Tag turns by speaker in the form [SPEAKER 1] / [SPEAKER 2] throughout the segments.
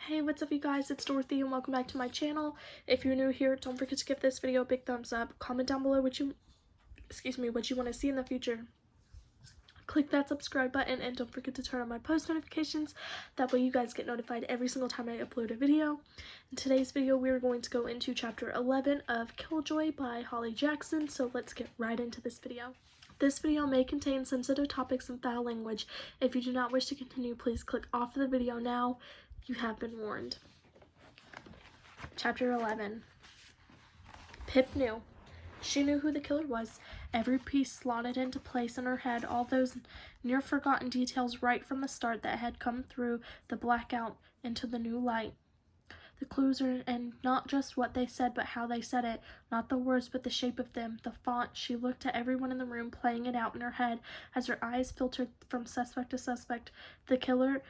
[SPEAKER 1] Hey, what's up you guys, it's Dorothy and welcome back to my channel. If you're new here, don't forget to give this video a big thumbs up. Comment down below what you want to see in the future. Click that subscribe button and don't forget to turn on my post notifications. That way you guys get notified every single time I upload a video. In today's video, we're going to go into chapter 11 of Killjoy by Holly Jackson, so let's get right into this video. This video may contain sensitive topics and foul language. If you do not wish to continue, please click off of the video now. You have been warned. Chapter 11. Pip knew. She knew who the killer was. Every piece slotted into place in her head, all those near-forgotten details right from the start that had come through the blackout into the new light. The clues are in not just what they said, but how they said it. Not the words, but the shape of them, the font. She looked at everyone in the room, playing it out in her head as her eyes filtered from suspect to suspect. The killer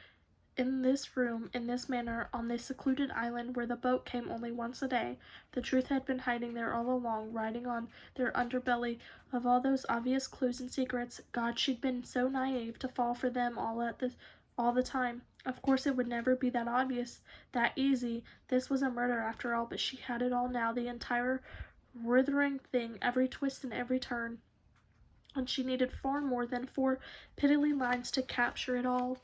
[SPEAKER 1] in this room, in this manner, on this secluded island where the boat came only once a day. The truth had been hiding there all along, riding on their underbelly of all those obvious clues and secrets. God, she'd been so naive to fall for them all the time. Of course it would never be that obvious, that easy. This was a murder after all, but she had it all now, the entire withering thing, every twist and every turn. And she needed far more than 4 piddly lines to capture it all.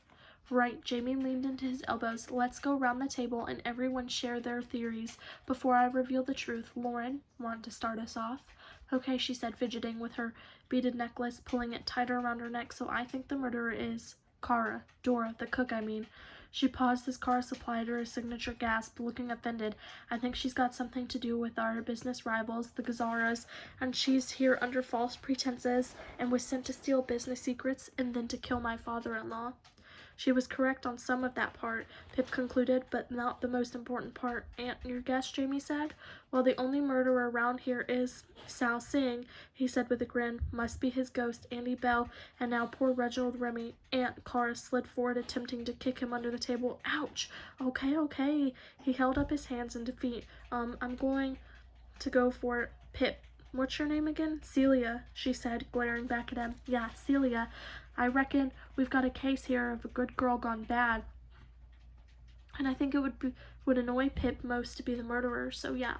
[SPEAKER 1] Right, Jamie leaned into his elbows. Let's go round the table and everyone share their theories. Before I reveal the truth, Lauren, want to start us off? Okay, she said, fidgeting with her beaded necklace, pulling it tighter around her neck. So I think the murderer is Dora, the cook, I mean. She paused as Kara supplied her a signature gasp, looking offended. I think she's got something to do with our business rivals, the Gazaras, and she's here under false pretenses and was sent to steal business secrets and then to kill my father-in-law. She was correct on some of that part, Pip concluded, but not the most important part. Aunt, your guess, Jamie said. Well, the only murderer around here is Sal Singh, he said with a grin. Must be his ghost, Andy Bell, and now poor Reginald Remy. Aunt, Kara slid forward, attempting to kick him under the table. Ouch! Okay. He held up his hands in defeat. I'm going to go for it. Pip. What's your name again? Celia, she said, glaring back at him. Yeah, Celia. I reckon we've got a case here of a good girl gone bad. And I think it would annoy Pip most to be the murderer, so yeah.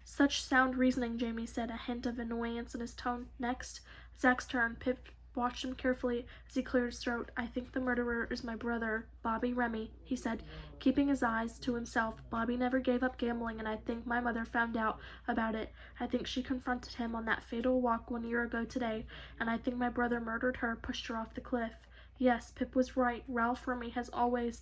[SPEAKER 1] Such sound reasoning, Jamie said, a hint of annoyance in his tone. Next, Zach's turn. Pip watched him carefully as he cleared his throat. I think the murderer is my brother, Bobby Remy, he said, keeping his eyes to himself. Bobby never gave up gambling, and I think my mother found out about it. I think she confronted him on that fatal walk 1 year ago today, and I think my brother murdered her, pushed her off the cliff. Yes, Pip was right. Ralph Remy had always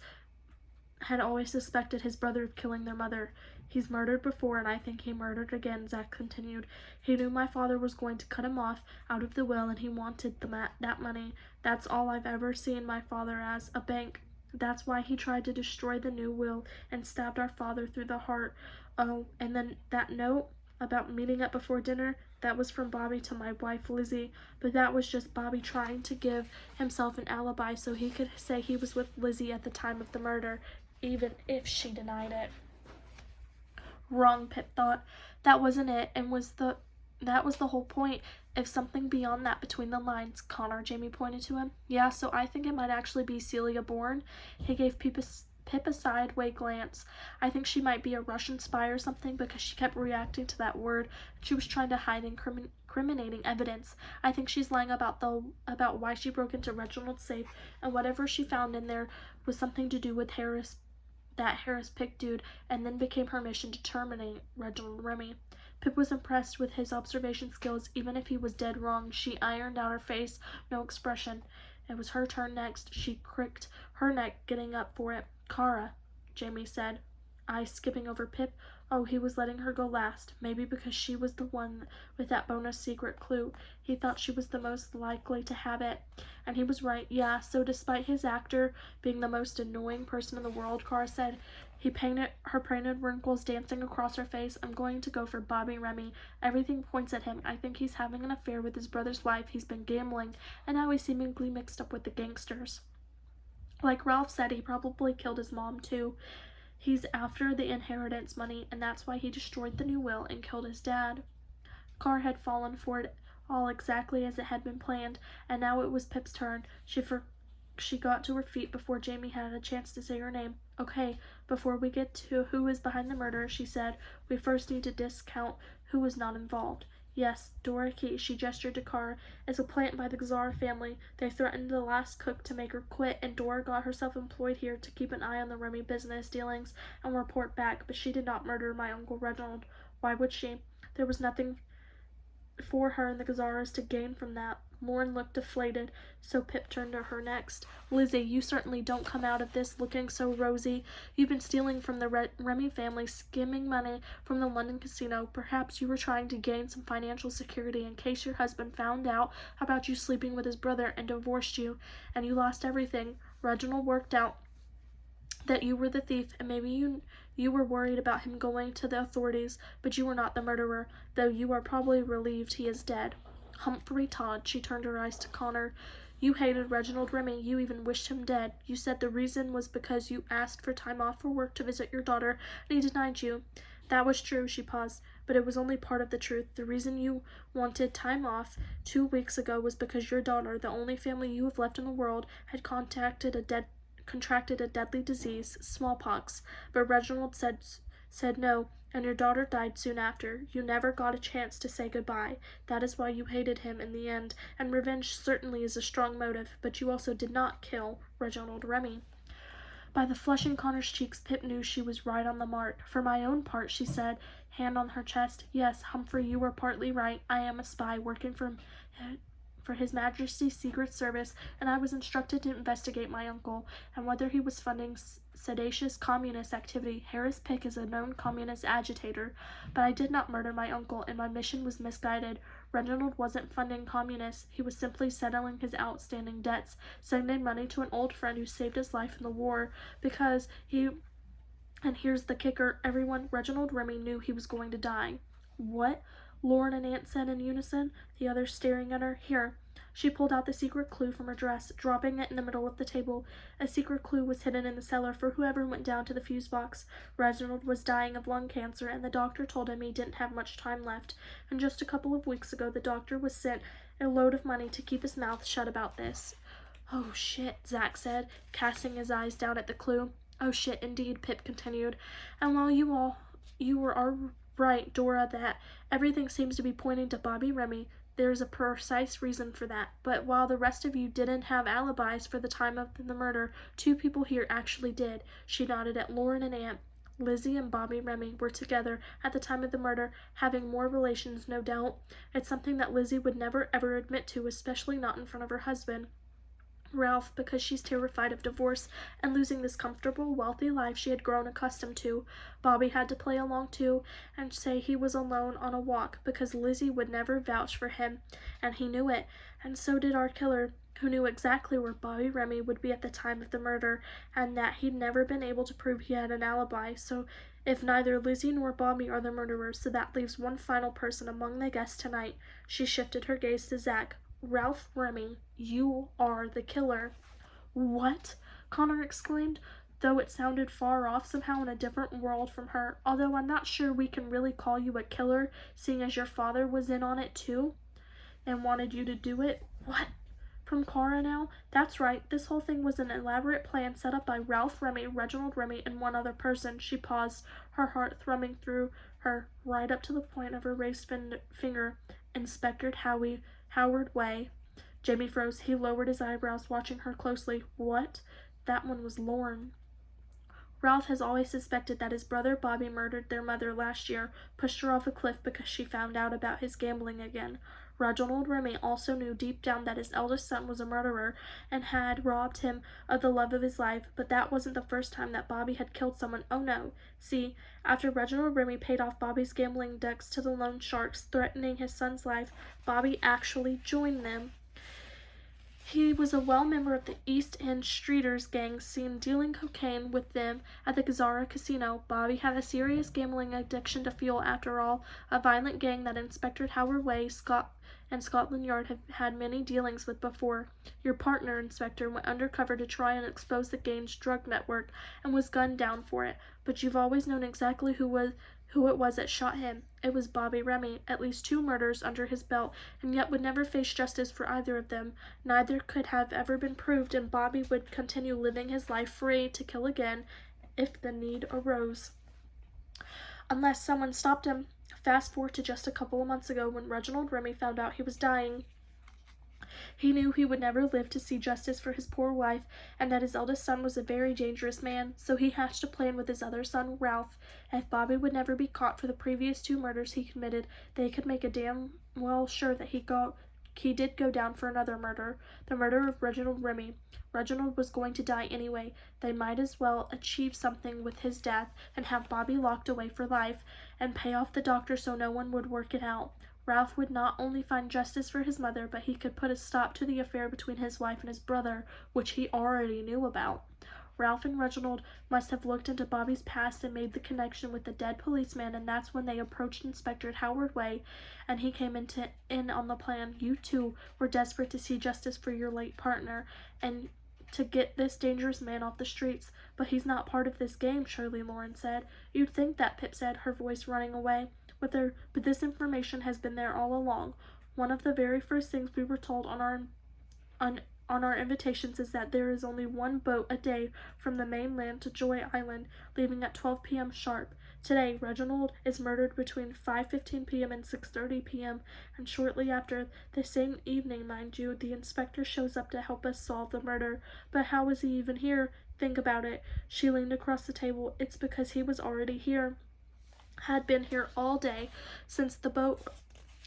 [SPEAKER 1] suspected his brother of killing their mother. He's murdered before, and I think he murdered again, Zach continued. He knew my father was going to cut him off out of the will, and he wanted that money. That's all I've ever seen my father as, a bank. That's why he tried to destroy the new will and stabbed our father through the heart. Oh, and then that note about meeting up before dinner, that was from Bobby to my wife Lizzie, but that was just Bobby trying to give himself an alibi so he could say he was with Lizzie at the time of the murder, even if she denied it. Wrong, Pip thought. That wasn't it, and that was the whole point. If something beyond that between the lines, Connor, Jamie pointed to him. Yeah, so I think it might actually be Celia Bourne. He gave Pip a sideway glance. I think she might be a Russian spy or something because she kept reacting to that word. She was trying to hide incriminating evidence. I think she's lying about why she broke into Reginald's safe, and whatever she found in there was something to do with that Harris Pick dude, and then became her mission to terminate Reginald Remy. Pip was impressed with his observation skills. Even if he was dead wrong, she ironed out her face, no expression. It was her turn next. She cricked her neck, getting up for it. Kara, Jamie said, eyes skipping over Pip. Oh, he was letting her go last, maybe because she was the one with that bonus secret clue. He thought she was the most likely to have it, and he was right. Yeah, so despite his actor being the most annoying person in the world, Kara said, her painted wrinkles dancing across her face, I'm going to go for Bobby Remy. Everything points at him. I think he's having an affair with his brother's wife. He's been gambling, and now he's seemingly mixed up with the gangsters. Like Ralph said, he probably killed his mom too. He's after the inheritance money, and that's why he destroyed the new will and killed his dad. Carr had fallen for it all exactly as it had been planned, and now it was Pip's turn. She got to her feet before Jamie had a chance to say her name. Okay, before we get to who is behind the murder, she said, we first need to discount who was not involved. Yes, Dora Key, she gestured to Carr, is a plant by the Gazara family. They threatened the last cook to make her quit, and Dora got herself employed here to keep an eye on the Remy business dealings and report back, but she did not murder my Uncle Reginald. Why would she? There was nothing for her and the Gazaras to gain from that. Lauren looked deflated, so Pip turned to her next. Lizzie, you certainly don't come out of this looking so rosy. You've been stealing from the Remy family, skimming money from the London casino. Perhaps you were trying to gain some financial security in case your husband found out about you sleeping with his brother and divorced you, and you lost everything. Reginald worked out that you were the thief, and maybe you were worried about him going to the authorities, but you were not the murderer, though you are probably relieved he is dead. Humphrey Todd, she turned her eyes to Connor. You hated Reginald Remy. You even wished him dead. You said the reason was because you asked for time off for work to visit your daughter, and he denied you. That was true, she paused, but it was only part of the truth. The reason you wanted time off 2 weeks ago was because your daughter, the only family you have left in the world, had contracted a deadly disease, smallpox, but Reginald said no, and your daughter died soon after. You never got a chance to say goodbye. That is why you hated him in the end, and revenge certainly is a strong motive, but you also did not kill Reginald Remy. By the flush in Connor's cheeks, Pip knew she was right on the mark. For my own part, she said, hand on her chest, yes, Humphrey, you were partly right. I am a spy working for His Majesty's Secret Service, and I was instructed to investigate my uncle, and whether he was funding seditious communist activity. Harris Pick is a known communist agitator, but I did not murder my uncle, and my mission was misguided. Reginald wasn't funding communists. He was simply settling his outstanding debts, sending money to an old friend who saved his life in the war, because he... And here's the kicker, everyone, Reginald Remy knew he was going to die. What? Lauren and Aunt said in unison, the others staring at her. Here. She pulled out the secret clue from her dress, dropping it in the middle of the table. A secret clue was hidden in the cellar for whoever went down to the fuse box. Reginald was dying of lung cancer, and the doctor told him he didn't have much time left. And just a couple of weeks ago, the doctor was sent a load of money to keep his mouth shut about this. Oh, shit, Zach said, casting his eyes down at the clue. Oh, shit, indeed, Pip continued. And while you were right, Dora, that everything seems to be pointing to Bobby Remy, there's a precise reason for that. But while the rest of you didn't have alibis for the time of the murder, 2 people here actually did. She nodded at Lauren and Aunt. Lizzie and Bobby Remy were together at the time of the murder, having more relations, no doubt. It's something that Lizzie would never ever admit to, especially not in front of her husband, Ralph, because she's terrified of divorce and losing this comfortable, wealthy life she had grown accustomed to. Bobby had to play along too and say he was alone on a walk because Lizzie would never vouch for him, and he knew it, and so did our killer, who knew exactly where Bobby Remy would be at the time of the murder, and that he'd never been able to prove he had an alibi. So if neither Lizzie nor Bobby are the murderers, so that leaves one final person among the guests tonight. She shifted her gaze to Zach. Ralph Remy, you are the killer. What? Connor exclaimed, though it sounded far off, somehow in a different world from her. Although I'm not sure we can really call you a killer, seeing as your father was in on it too and wanted you to do it. What? From Cora now? That's right. This whole thing was an elaborate plan set up by Ralph Remy, Reginald Remy, and one other person. She paused, her heart thrumming through her right up to the point of her raised finger. Inspector Howard Way. Jamie froze. He lowered his eyebrows, watching her closely. What? That one was Lauren. Ralph has always suspected that his brother Bobby murdered their mother last year, pushed her off a cliff because she found out about his gambling again. Reginald Remy also knew deep down that his eldest son was a murderer and had robbed him of the love of his life, but that wasn't the first time that Bobby had killed someone. Oh no. See, after Reginald Remy paid off Bobby's gambling debts to the loan sharks, threatening his son's life, Bobby actually joined them. He was a member of the East End Streeters gang seen dealing cocaine with them at the Gazara casino. Bobby had a serious gambling addiction to fuel, after all, a violent gang that Inspector Howard Way, and Scotland Yard have had many dealings with before. Your partner, Inspector, went undercover to try and expose the gang's drug network and was gunned down for it, but you've always known exactly who who it was that shot him. It was Bobby Remy, at least 2 murders under his belt, and yet would never face justice for either of them. Neither could have ever been proved, and Bobby would continue living his life free to kill again if the need arose. Unless someone stopped him. Fast forward to just a couple of months ago when Reginald Remy found out he was dying. He knew he would never live to see justice for his poor wife, and that his eldest son was a very dangerous man, so he hatched a plan with his other son, Ralph. If Bobby would never be caught for the previous 2 murders he committed, they could make a damn well sure that he did go down for another murder, the murder of Reginald Remy. Reginald was going to die anyway. They might as well achieve something with his death and have Bobby locked away for life and pay off the doctor so no one would work it out. Ralph would not only find justice for his mother, but he could put a stop to the affair between his wife and his brother, which he already knew about. Ralph and Reginald must have looked into Bobby's past and made the connection with the dead policeman, and that's when they approached Inspector Howard Way, and he came in on the plan. You two were desperate to see justice for your late partner, and to get this dangerous man off the streets, but he's not part of this game, Shirley Lauren said. You'd think that, Pip said, her voice running away. But this information has been there all along. One of the very first things we were told on our invitations is that there is only 1 boat a day from the mainland to Joy Island, leaving at 12 p.m. sharp. Today, Reginald is murdered between 5:15 p.m. and 6:30 p.m., and shortly after, the same evening, mind you, the inspector shows up to help us solve the murder. But how is he even here? Think about it. She leaned across the table. It's because he was already here. Had been here all day since the boat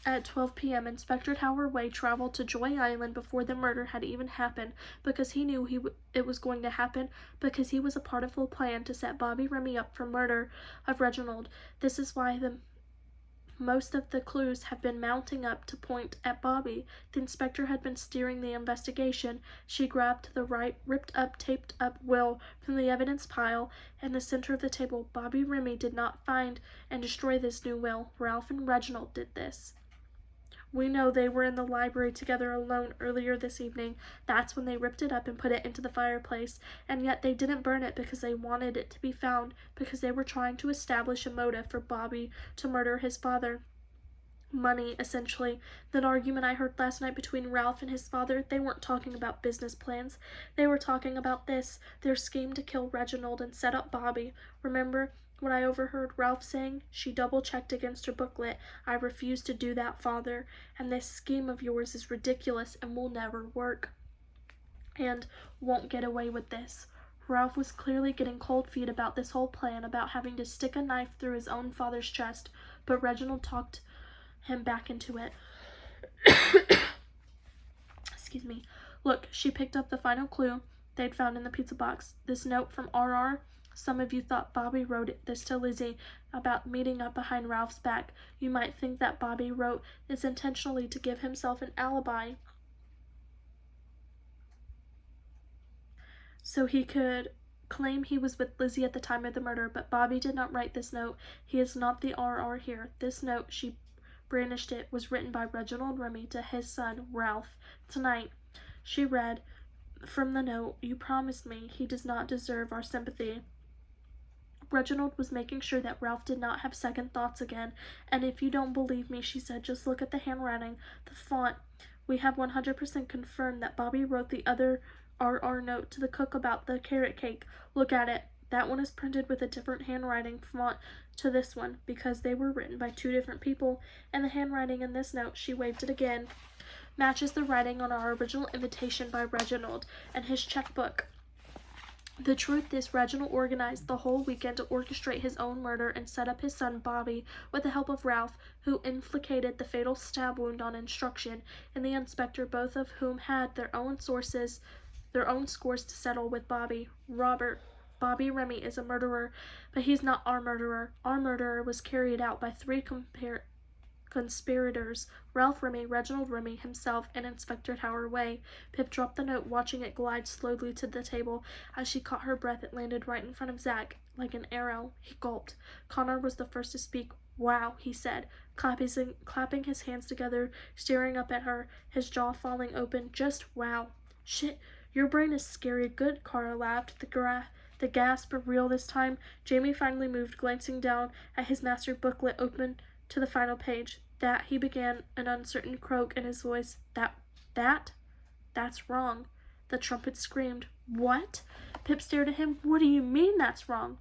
[SPEAKER 1] at 12 p.m. Inspector Howard Way traveled to Joy Island before the murder had even happened, because he knew it was going to happen, because he was a part of the plan to set Bobby Remy up for murder of Reginald. This is why most of the clues have been mounting up to point at Bobby. The inspector had been steering the investigation. She grabbed the ripped up, taped up will from the evidence pile in the center of the table. Bobby Remy did not find and destroy this new will. Ralph and Reginald did this. We know they were in the library together alone earlier this evening. That's when they ripped it up and put it into the fireplace. And yet they didn't burn it because they wanted it to be found, because they were trying to establish a motive for Bobby to murder his father. Money, essentially. That argument I heard last night between Ralph and his father, they weren't talking about business plans. They were talking about this, their scheme to kill Reginald and set up Bobby. Remember what I overheard Ralph saying? She double-checked against her booklet. I refuse to do that, Father, and this scheme of yours is ridiculous and will never work. And won't get away with this. Ralph was clearly getting cold feet about this whole plan, about having to stick a knife through his own father's chest, but Reginald talked him back into it. Excuse me. Look, she picked up the final clue they'd found in the pizza box. This note from RR. Some of you thought Bobby wrote this to Lizzie about meeting up behind Ralph's back. You might think that Bobby wrote this intentionally to give himself an alibi, so he could claim he was with Lizzie at the time of the murder, but Bobby did not write this note. He is not the RR here. This note, she brandished it, was written by Reginald Remy to his son, Ralph. Tonight, she read from the note, you promised me he does not deserve our sympathy. Reginald was making sure that Ralph did not have second thoughts again, and if you don't believe me, she said, just look at the handwriting, the font. We have 100% confirmed that Bobby wrote the other RR note to the cook about the carrot cake. Look at it. That one is printed with a different handwriting font to this one, because they were written by 2 different people, and the handwriting in this note, she waved it again, matches the writing on our original invitation by Reginald and his checkbook. The truth is, Reginald organized the whole weekend to orchestrate his own murder and set up his son Bobby with the help of Ralph, who inflicted the fatal stab wound on instruction, and the inspector, both of whom had their own scores to settle with Bobby. Bobby Remy is a murderer, but he's not our murderer. Our murder was carried out by 3 conspirators, Ralph Remy, Reginald Remy himself, and Inspector Howard Way. Pip dropped the note, watching it glide slowly to the table. As she caught her breath, it landed right in front of Zach, like an arrow. He gulped. Connor was the first to speak. Wow, he said, clapping his hands together, staring up at her, his jaw falling open. Just wow. Shit, your brain is scary good, Kara laughed. The gasp were real this time. Jamie finally moved, glancing down at his master booklet open to the final page. That, he began, an uncertain croak in his voice. That's wrong. The trumpet screamed. What? Pip stared at him. What do you mean that's wrong?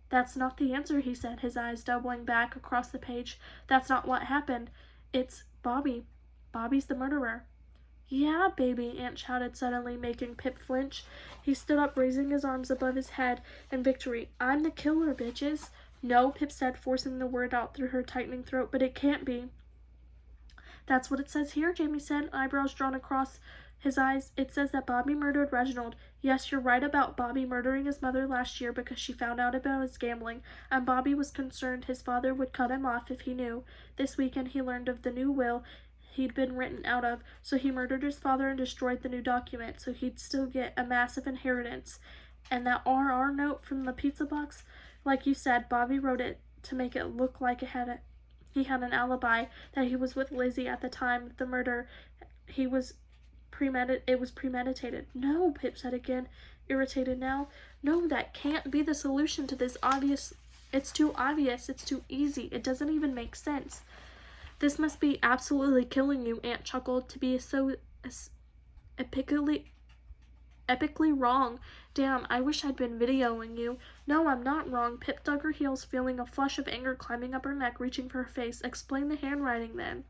[SPEAKER 1] That's not the answer, he said, his eyes doubling back across the page. That's not what happened. It's Bobby. Bobby's the murderer. Yeah, baby, Aunt shouted suddenly, making Pip flinch. He stood up, raising his arms above his head in victory. I'm the killer, bitches. No, Pip said, forcing the word out through her tightening throat, but it can't be. That's what it says here, Jamie said, eyebrows drawn across his eyes. It says that Bobby murdered Reginald. Yes, you're right about Bobby murdering his mother last year because she found out about his gambling, and Bobby was concerned his father would cut him off if he knew. This weekend he learned of the new will he'd been written out of, so he murdered his father and destroyed the new document so he'd still get a massive inheritance. And that RR note from the pizza box, like you said, Bobby wrote it to make it look like he had an alibi, that he was with Lizzie at the time of the murder. It was premeditated. No, Pip said again, irritated now. No, that can't be the solution to this obvious. It's too obvious. It's too easy. It doesn't even make sense. This must be absolutely killing you, Aunt chuckled, to be so epically wrong. Damn, I wish I'd been videoing you. No, I'm not wrong. Pip dug her heels, feeling a flush of anger climbing up her neck, reaching for her face. Explain the handwriting, then.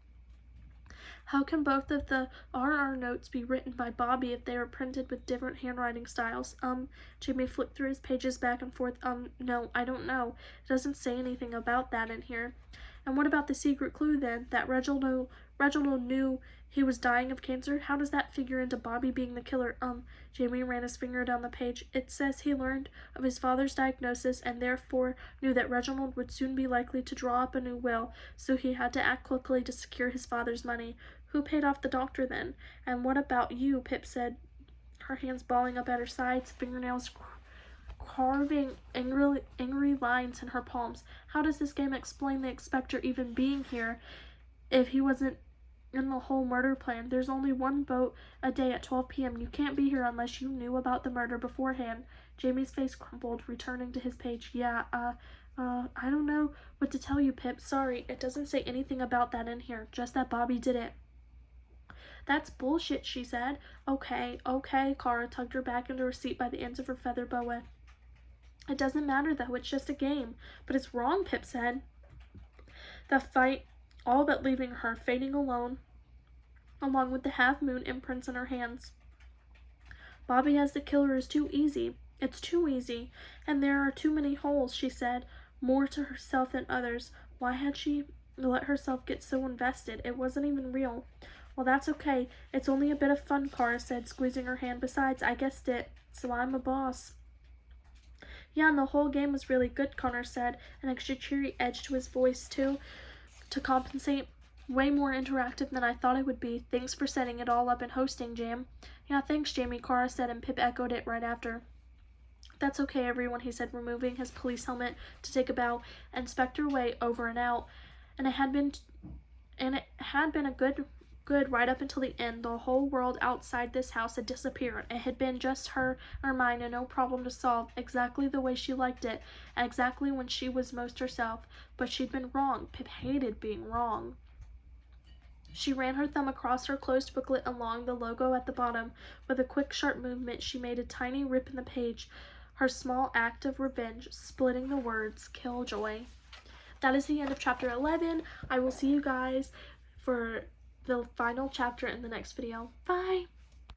[SPEAKER 1] How can both of the RR notes be written by Bobby if they are printed with different handwriting styles? Jamie flipped through his pages back and forth. No, I don't know. It doesn't say anything about that in here. And what about the secret clue, then? That Reginald knew he was dying of cancer? How does that figure into Bobby being the killer? Jamie ran his finger down the page. It says he learned of his father's diagnosis and therefore knew that Reginald would soon be likely to draw up a new will, so he had to act quickly to secure his father's money. Who paid off the doctor, then? And what about you? Pip said, her hands balling up at her sides, fingernails carving angry lines in her palms. How does this game explain the Inspector even being here if he wasn't in the whole murder plan? There's only one vote a day at 12 p.m. You can't be here unless you knew about the murder beforehand. Jamie's face crumpled, returning to his page. Yeah, I don't know what to tell you, Pip. Sorry, it doesn't say anything about that in here, just that Bobby did it. That's bullshit, she said. Okay, Kara tugged her back into her seat by the ends of her feather boa. It doesn't matter, though. It's just a game. But it's wrong, Pip said. The fight, all but leaving her, fading alone, along with the half-moon imprints in her hands. Bobby as the killer is too easy. It's too easy. And there are too many holes, she said, more to herself than others. Why had she let herself get so invested? It wasn't even real. Well, that's okay. It's only a bit of fun, Kara said, squeezing her hand. Besides, I guessed it, so I'm a boss. Yeah, and the whole game was really good, Connor said, an extra cheery edge to his voice, too, to compensate. Way more interactive than I thought it would be. Thanks for setting it all up and hosting, Jam. Yeah, thanks, Jamie, Kara said, and Pip echoed it right after. That's okay, everyone, he said, removing his police helmet to take a bow. Inspector Way over and out. And it had been a good right up until the end. The whole world outside this house had disappeared. It had been just her or mine and no problem to solve, exactly the way she liked it, exactly when she was most herself. But she'd been wrong. Pip hated being wrong. She ran her thumb across her closed booklet along the logo at the bottom. With a quick, sharp movement, she made a tiny rip in the page, her small act of revenge, splitting the words, Killjoy. That is the end of chapter 11. I will see you guys for the final chapter in the next video. Bye!